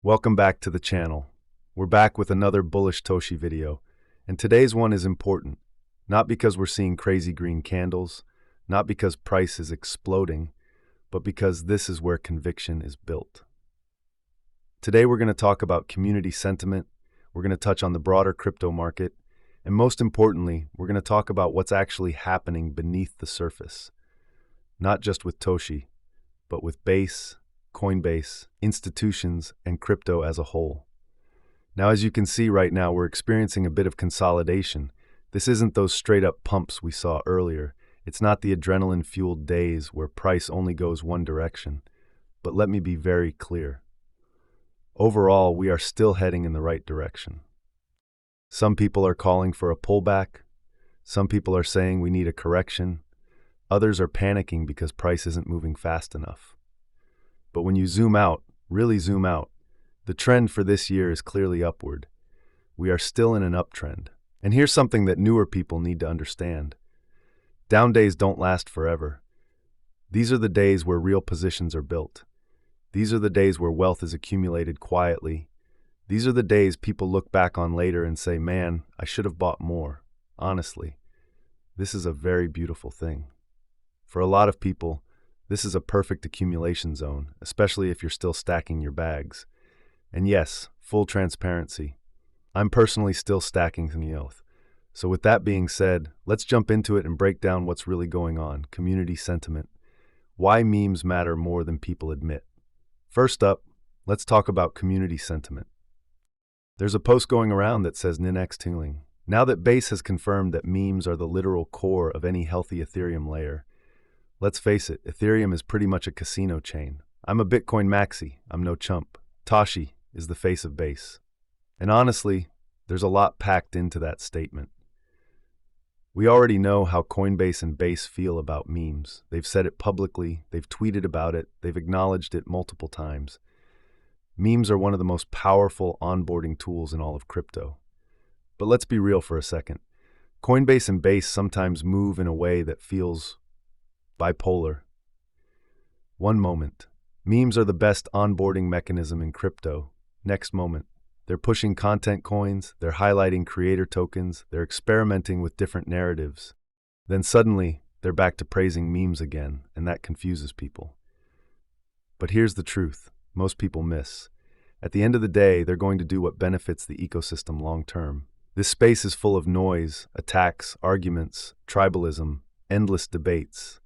Welcome back to the channel. We're back with another bullish Toshi video, and today's one is important, not because we're seeing crazy green candles, not because price is exploding, but because this is where conviction is built. Today we're going to talk about community sentiment, we're going to touch on the broader crypto market, and most importantly, we're going to talk about what's actually happening beneath the surface. Not just with Toshi, but with Base, Coinbase, institutions, and crypto as a whole. Now, as you can see right now, we're experiencing a bit of consolidation. This isn't those straight-up pumps we saw earlier. It's not the adrenaline-fueled days where price only goes one direction. But let me be very clear. Overall, we are still heading in the right direction. Some people are calling for a pullback. Some people are saying we need a correction. Others are panicking because price isn't moving fast enough. But when you zoom out, really zoom out, the trend for this year is clearly upward. We are still in an uptrend. And here's something that newer people need to understand. Down days don't last forever. These are the days where real positions are built. These are the days where wealth is accumulated quietly. These are the days people look back on later and say, man, I should have bought more. Honestly, this is a very beautiful thing. For a lot of people, this is a perfect accumulation zone, especially if you're still stacking your bags. And yes, full transparency, I'm personally still stacking some yield. So with that being said, let's jump into it and break down what's really going on, community sentiment. Why memes matter more than people admit. First up, let's talk about community sentiment. There's a post going around that says Ninx tingling. Now that Base has confirmed that memes are the literal core of any healthy Ethereum layer, let's face it, Ethereum is pretty much a casino chain. I'm a Bitcoin maxi, I'm no chump. Toshi is the face of Base. And honestly, there's a lot packed into that statement. We already know how Coinbase and Base feel about memes. They've said it publicly, they've tweeted about it, they've acknowledged it multiple times. Memes are one of the most powerful onboarding tools in all of crypto. But let's be real for a second. Coinbase and Base sometimes move in a way that feels bipolar. One moment, memes are the best onboarding mechanism in crypto. Next moment, they're pushing content coins, they're highlighting creator tokens, they're experimenting with different narratives. Then suddenly, they're back to praising memes again, and that confuses people. But here's the truth, most people miss. At the end of the day, they're going to do what benefits the ecosystem long term. This space is full of noise, attacks, arguments, tribalism, endless debates.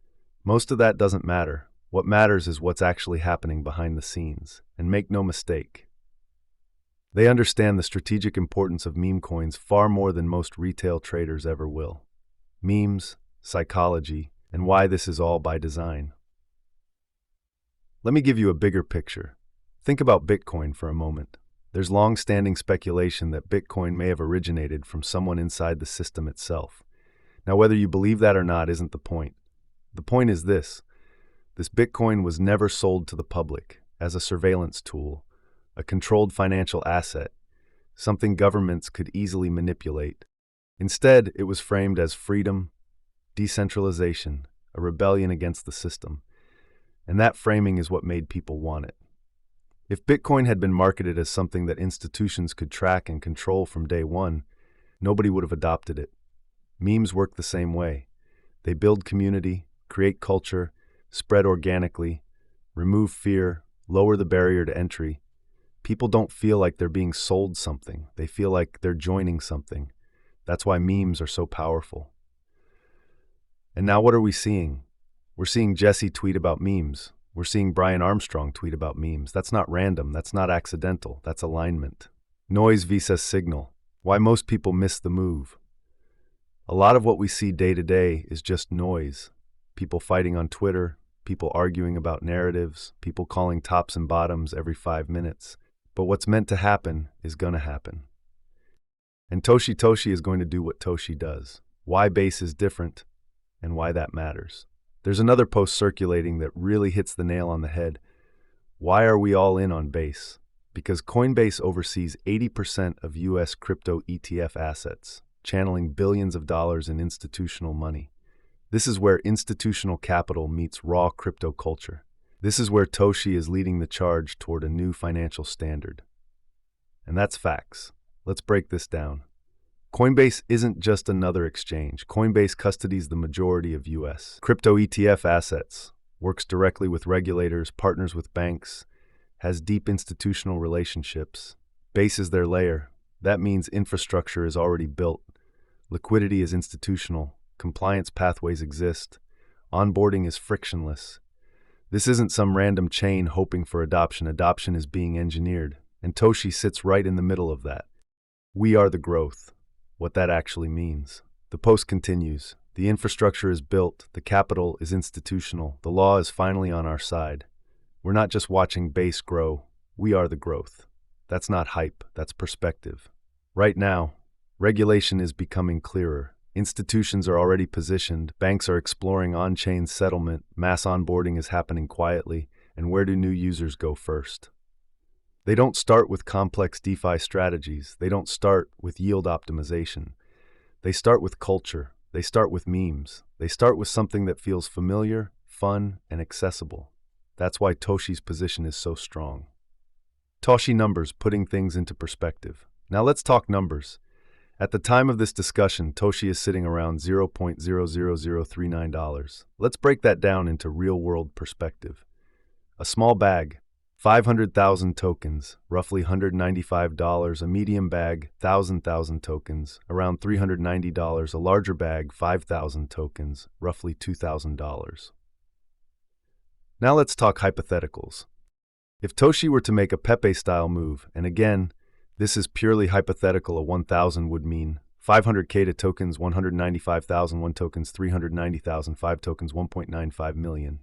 Most of that doesn't matter. What matters is what's actually happening behind the scenes. And make no mistake, they understand the strategic importance of meme coins far more than most retail traders ever will. Memes, psychology, and why this is all by design. Let me give you a bigger picture. Think about Bitcoin for a moment. There's long-standing speculation that Bitcoin may have originated from someone inside the system itself. Now, whether you believe that or not isn't the point. The point is this Bitcoin was never sold to the public as a surveillance tool, a controlled financial asset, something governments could easily manipulate. Instead, it was framed as freedom, decentralization, a rebellion against the system. And that framing is what made people want it. If Bitcoin had been marketed as something that institutions could track and control from day one, nobody would have adopted it. Memes work the same way. They build community, create culture, spread organically, remove fear, lower the barrier to entry. People don't feel like they're being sold something. They feel like they're joining something. That's why memes are so powerful. And now what are we seeing? We're seeing Jesse tweet about memes. We're seeing Brian Armstrong tweet about memes. That's not random. That's not accidental. That's alignment. Noise versus signal. Why most people miss the move. A lot of what we see day to day is just noise. People fighting on Twitter, people arguing about narratives, people calling tops and bottoms every 5 minutes. But what's meant to happen is gonna happen. And Toshi is going to do what Toshi does. Why Base is different, and why that matters. There's another post circulating that really hits the nail on the head. Why are we all in on Base? Because Coinbase oversees 80% of US crypto ETF assets, channeling billions of dollars in institutional money. This is where institutional capital meets raw crypto culture. This is where Toshi is leading the charge toward a new financial standard. And that's facts. Let's break this down. Coinbase isn't just another exchange. Coinbase custodies the majority of U.S. crypto ETF assets, works directly with regulators, partners with banks, has deep institutional relationships. Base is their layer. That means infrastructure is already built. Liquidity is institutional. Compliance pathways exist. Onboarding is frictionless. This isn't some random chain hoping for adoption. Adoption is being engineered, and Toshi sits right in the middle of that. We are the growth. What that actually means. The post continues. The infrastructure is built. The capital is institutional. The law is finally on our side. We're not just watching Base grow. We are the growth. That's not hype. That's perspective. Right now, regulation is becoming clearer. Institutions are already positioned. Banks are exploring on-chain settlement. Mass onboarding is happening quietly. And where do new users go first? They don't start with complex DeFi strategies. They don't start with yield optimization. They start with culture. They start with memes. They start with something that feels familiar, fun, and accessible. That's why Toshi's position is so strong. Toshi numbers, putting things into perspective. Now let's talk numbers. At the time of this discussion, Toshi is sitting around $0.00039. Let's break that down into real-world perspective. A small bag, 500,000 tokens, roughly $195. A medium bag, 1,000 tokens, around $390. A larger bag, 5,000 tokens, roughly $2,000. Now let's talk hypotheticals. If Toshi were to make a Pepe-style move, and again, this is purely hypothetical, a 1,000 would mean 500K to tokens, 195,000, 1 tokens, 390,000, 5 tokens, 1.95 million.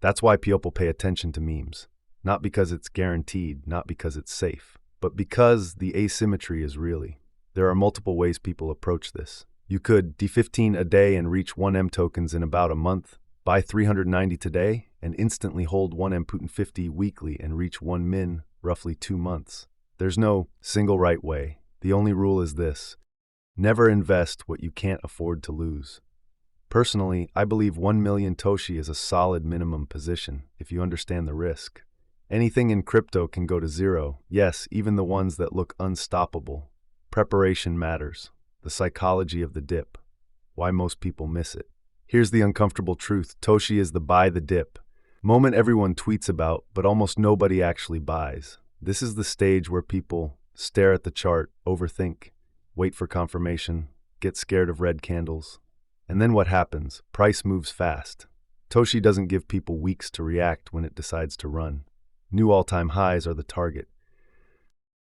That's why people pay attention to memes. Not because it's guaranteed, not because it's safe, but because the asymmetry is really. There are multiple ways people approach this. You could D15 a day and reach 1M tokens in about a month, buy 390 today, and instantly hold 1M Putin 50 weekly and reach 1 min roughly 2 months. There's no single right way. The only rule is this: never invest what you can't afford to lose. Personally, I believe 1 million Toshi is a solid minimum position if you understand the risk. Anything in crypto can go to zero, yes, even the ones that look unstoppable. Preparation matters. The psychology of the dip. Why most people miss it. Here's the uncomfortable truth. Toshi is the buy the dip moment everyone tweets about, but almost nobody actually buys. This is the stage where people stare at the chart, overthink, wait for confirmation, get scared of red candles. And then what happens? Price moves fast. Toshi doesn't give people weeks to react when it decides to run. New all-time highs are the target.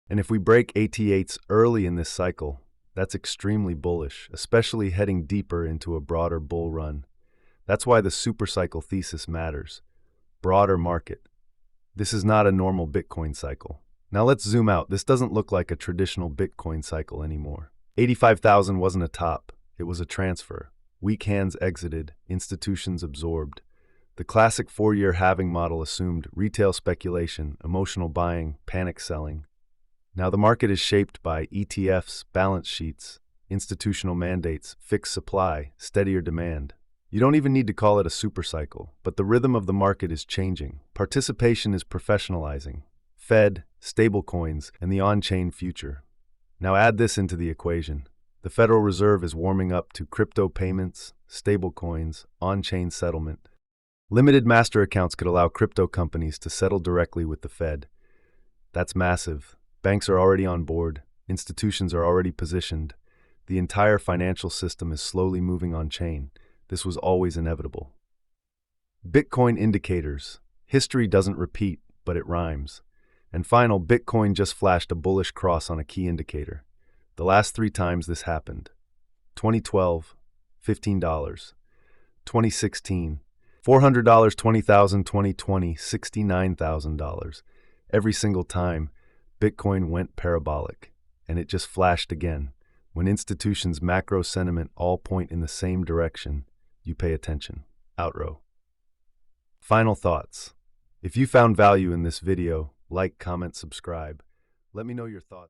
And if we break AT8s early in this cycle, that's extremely bullish, especially heading deeper into a broader bull run. That's why the supercycle thesis matters. Broader market. This is not a normal Bitcoin cycle. Now let's zoom out. This doesn't look like a traditional Bitcoin cycle anymore. 85,000 wasn't a top. It was a transfer. Weak hands exited, institutions absorbed. The classic 4-year halving model assumed retail speculation, emotional buying, panic selling. Now the market is shaped by ETFs, balance sheets, institutional mandates, fixed supply, steadier demand. You don't even need to call it a supercycle, but the rhythm of the market is changing. Participation is professionalizing. Fed, stablecoins, and the on-chain future. Now add this into the equation. The Federal Reserve is warming up to crypto payments, stablecoins, on-chain settlement. Limited master accounts could allow crypto companies to settle directly with the Fed. That's massive. Banks are already on board. Institutions are already positioned. The entire financial system is slowly moving on-chain. This was always inevitable. Bitcoin indicators. History doesn't repeat, but it rhymes. And final, Bitcoin just flashed a bullish cross on a key indicator. The last 3 times this happened. 2012, $15. 2016, $400, 20,000, 2020, $69,000. Every single time, Bitcoin went parabolic, and it just flashed again. When institutions' macro sentiment all point in the same direction, you pay attention. Outro. Final thoughts. If you found value in this video, like, comment, subscribe. Let me know your thoughts.